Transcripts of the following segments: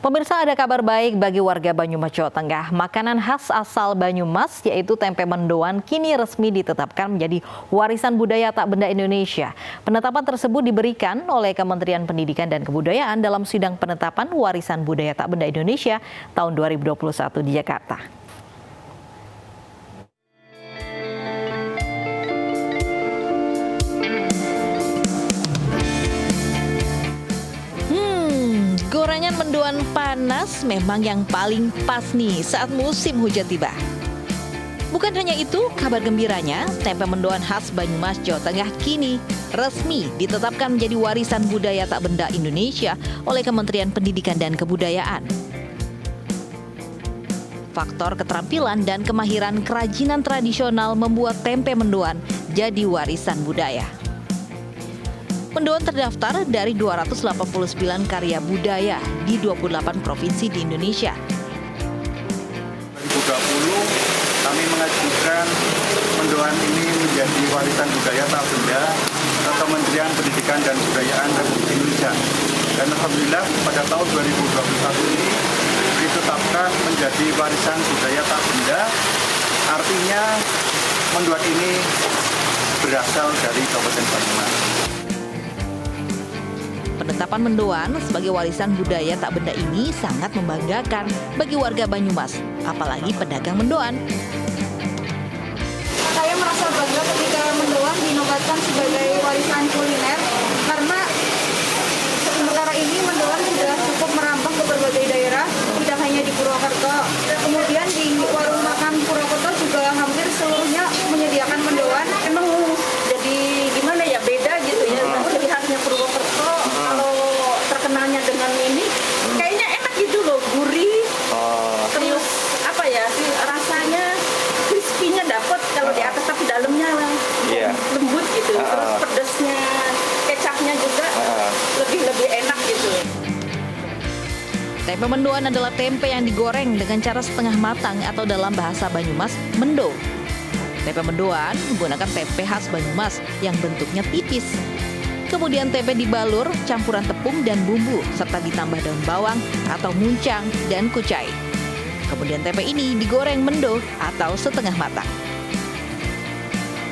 Pemirsa, ada kabar baik bagi warga Banyumas, Jawa Tengah. Makanan khas asal Banyumas yaitu tempe mendoan kini resmi ditetapkan menjadi warisan budaya tak benda Indonesia. Penetapan tersebut diberikan oleh Kementerian Pendidikan dan Kebudayaan dalam sidang penetapan warisan budaya tak benda Indonesia tahun 2021 di Jakarta. Gorengan mendoan panas memang yang paling pas nih saat musim hujan tiba. Bukan hanya itu, kabar gembiranya, tempe mendoan khas Banyumas, Jawa Tengah kini resmi ditetapkan menjadi warisan budaya tak benda Indonesia oleh Kementerian Pendidikan dan Kebudayaan. Faktor keterampilan dan kemahiran kerajinan tradisional membuat tempe mendoan jadi warisan budaya. Mendoan terdaftar dari 289 karya budaya di 28 provinsi di Indonesia. 2020 kami mengajukan mendoan ini menjadi warisan budaya tak benda ke Kementerian Pendidikan dan Kebudayaan Republik Indonesia. Dan alhamdulillah pada tahun 2021 ini ditetapkan menjadi warisan budaya tak benda. Artinya mendoan ini berasal dari Kabupaten Banyumas. Penetapan mendoan sebagai warisan budaya tak benda ini sangat membanggakan bagi warga Banyumas, apalagi pedagang mendoan. Saya merasa bangga ketika mendoan dinobatkan sebagai warisan kuliner karena sementara ini mendoan sudah cukup merambah ke berbagai daerah, tidak hanya di Purwokerto. Kemudian di warung makan Purwokerto juga hampir seluruhnya menyediakan mendoan. Emang jadi gimana ya, beda gitu ya, jadi khasnya Purwokerto. Kalau terkenalnya dengan ini, kayaknya enak gitu loh, gurih. Terus apa ya, rasanya crispy-nya dapet kalau di atas, tapi dalamnya lembut gitu. Terus pedasnya, kecapnya juga lebih enak gitu. Tempe mendoan adalah tempe yang digoreng dengan cara setengah matang atau dalam bahasa Banyumas, mendo. Tempe mendoan menggunakan tempe khas Banyumas yang bentuknya tipis. Kemudian tempe dibalur campuran tepung dan bumbu serta ditambah daun bawang atau muncang dan kucai. Kemudian tempe ini digoreng mendo atau setengah matang.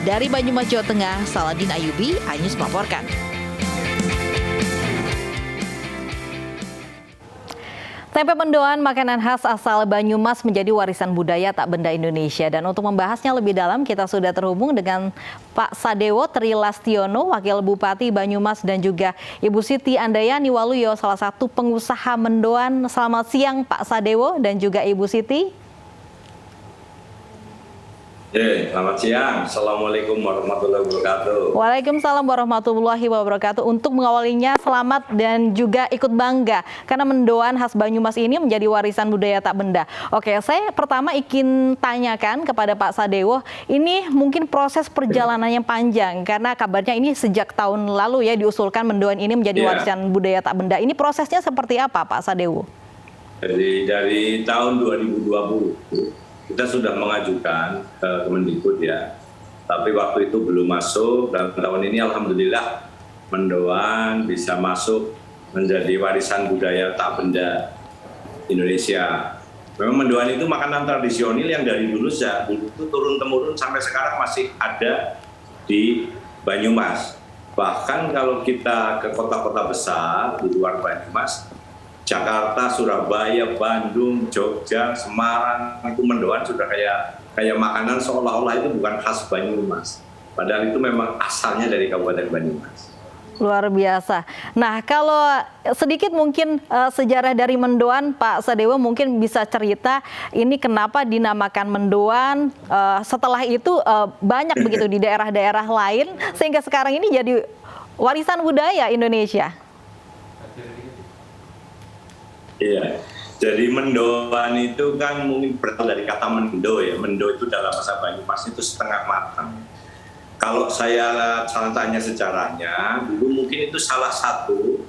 Dari Banyumas, Jawa Tengah, Saladin Ayubi, iNews melaporkan. Tempe mendoan, makanan khas asal Banyumas menjadi warisan budaya tak benda Indonesia. Dan untuk membahasnya lebih dalam, kita sudah terhubung dengan Pak Sadewo Trilastiono, Wakil Bupati Banyumas, dan juga Ibu Siti Andayani Waluyo, salah satu pengusaha mendoan. Selamat siang Pak Sadewo dan juga Ibu Siti. Selamat siang. Assalamualaikum warahmatullahi wabarakatuh. Waalaikumsalam warahmatullahi wabarakatuh. Untuk mengawalinya, selamat dan juga ikut bangga karena mendoan khas Banyumas ini menjadi warisan budaya tak benda. Oke, saya pertama ingin tanyakan kepada Pak Sadewo, ini mungkin proses perjalanannya panjang karena kabarnya ini sejak tahun lalu ya diusulkan mendoan ini menjadi warisan budaya tak benda. Ini prosesnya seperti apa, Pak Sadewo? Jadi dari tahun 2020 kita sudah mengajukan ke Kemendikbud ya, tapi waktu itu belum masuk, dan tahun ini alhamdulillah mendoan bisa masuk menjadi warisan budaya tak benda Indonesia. Memang mendoan itu makanan tradisional yang dari dulu itu turun-temurun sampai sekarang masih ada di Banyumas. Bahkan kalau kita ke kota-kota besar di luar Banyumas, Jakarta, Surabaya, Bandung, Jogja, Semarang, itu mendoan sudah kayak makanan seolah-olah itu bukan khas Banyumas. Padahal itu memang asalnya dari Kabupaten Banyumas. Luar biasa. Nah, kalau sedikit mungkin sejarah dari mendoan, Pak Sadewo mungkin bisa cerita ini kenapa dinamakan mendoan, setelah itu banyak begitu di daerah-daerah lain, sehingga sekarang ini jadi warisan budaya Indonesia. Iya, jadi mendoan itu kan mungkin berasal dari kata mendo ya. Mendo itu dalam bahasa Banyumas itu setengah matang. Kalau saya tanya sejarahnya, dulu mungkin itu salah satu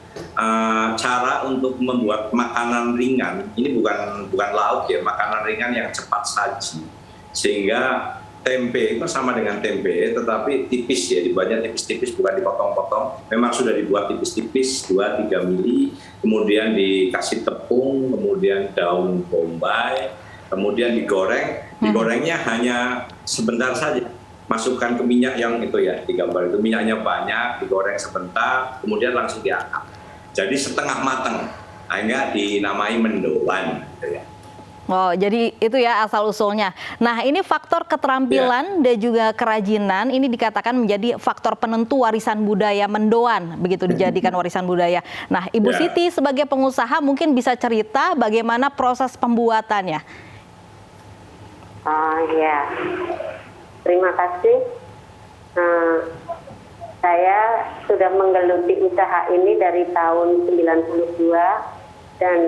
cara untuk membuat makanan ringan. Ini bukan lauk ya, makanan ringan yang cepat saji. Sehingga tempe itu sama dengan tempe, tetapi tipis ya, dibuatnya tipis-tipis, bukan dipotong-potong. Memang sudah dibuat tipis-tipis, 2-3 mili, kemudian dikasih tepung, kemudian daun bombay, kemudian digoreng. Digorengnya hanya sebentar saja. Masukkan ke minyak yang itu ya, di gambar itu minyaknya banyak, digoreng sebentar, kemudian langsung diangkat. Jadi setengah matang, hingga dinamai mendoan. Gitu ya. Oh, jadi itu ya asal-usulnya. Nah, ini faktor keterampilan dan juga kerajinan ini dikatakan menjadi faktor penentu warisan budaya mendoan, begitu dijadikan warisan budaya. Nah, Ibu Siti sebagai pengusaha mungkin bisa cerita bagaimana proses pembuatannya. Oh iya, terima kasih. Saya sudah menggeluti usaha ini dari tahun 92 dan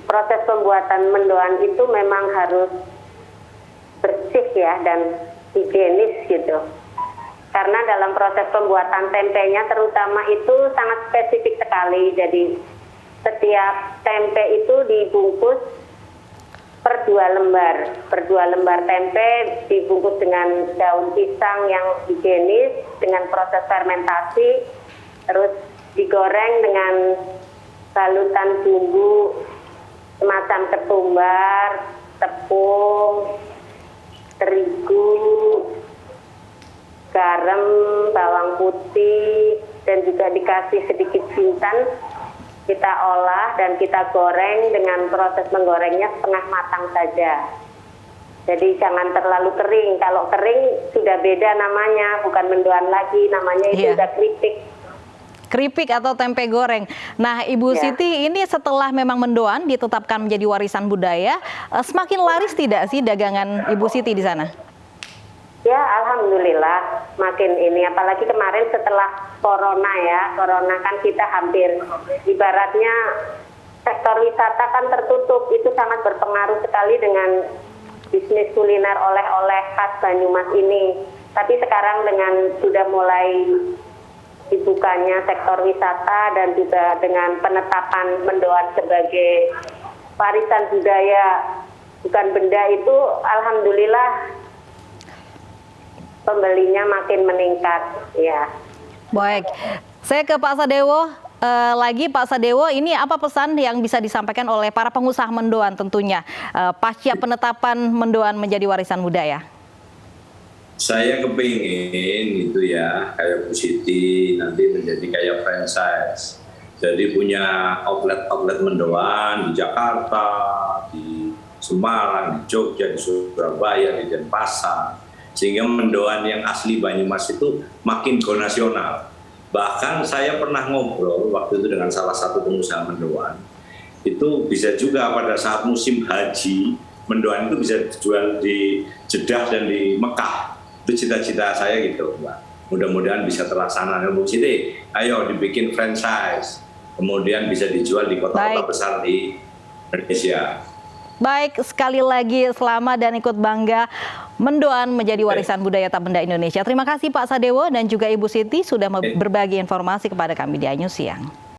proses pembuatan mendoan itu memang harus bersih ya dan higienis gitu. Karena dalam proses pembuatan tempenya terutama itu sangat spesifik sekali. Jadi setiap tempe itu dibungkus per 2 lembar. Per 2 lembar tempe dibungkus dengan daun pisang yang higienis dengan proses fermentasi, terus digoreng dengan balutan bumbu semacam ketumbar, tepung, terigu, garam, bawang putih, dan juga dikasih sedikit jintan. Kita olah dan kita goreng dengan proses menggorengnya setengah matang saja. Jadi jangan terlalu kering. Kalau kering sudah beda namanya, bukan mendoan lagi, namanya itu udah keripik. Keripik atau tempe goreng. Nah, Ibu Siti, ini setelah memang mendoan ditetapkan menjadi warisan budaya, semakin laris tidak sih dagangan Ibu Siti di sana? Ya, alhamdulillah makin ini. Apalagi kemarin setelah corona ya, corona kan kita hampir ibaratnya sektor wisata kan tertutup. Itu sangat berpengaruh sekali dengan bisnis kuliner oleh-oleh khas Banyumas ini. Tapi sekarang dengan sudah mulai dibukanya sektor wisata dan juga dengan penetapan mendoan sebagai warisan budaya bukan benda itu, alhamdulillah pembelinya makin meningkat ya. Baik, saya ke Pak Sadewo lagi. Pak Sadewo, ini apa pesan yang bisa disampaikan oleh para pengusaha mendoan tentunya pasca penetapan mendoan menjadi warisan budaya? Saya kepingin itu ya, kayak Bu Siti nanti menjadi kayak franchise. Jadi punya outlet mendoan di Jakarta, di Semarang, di Jogja, di Surabaya, di Denpasar. Sehingga mendoan yang asli Banyumas itu makin go nasional. Bahkan saya pernah ngobrol waktu itu dengan salah satu pengusaha mendoan. Itu bisa juga pada saat musim haji, mendoan itu bisa dijual di Jeddah dan di Mekah. Itu cita-cita saya gitu, Mbak. Mudah-mudahan bisa terlaksana. Bu Siti, ayo dibikin franchise, kemudian bisa dijual di kota-kota besar di Indonesia. Baik, sekali lagi selamat dan ikut bangga mendoan menjadi warisan budaya tak benda Indonesia. Terima kasih Pak Sadewo dan juga Ibu Siti sudah berbagi informasi kepada kami di iNews Siang.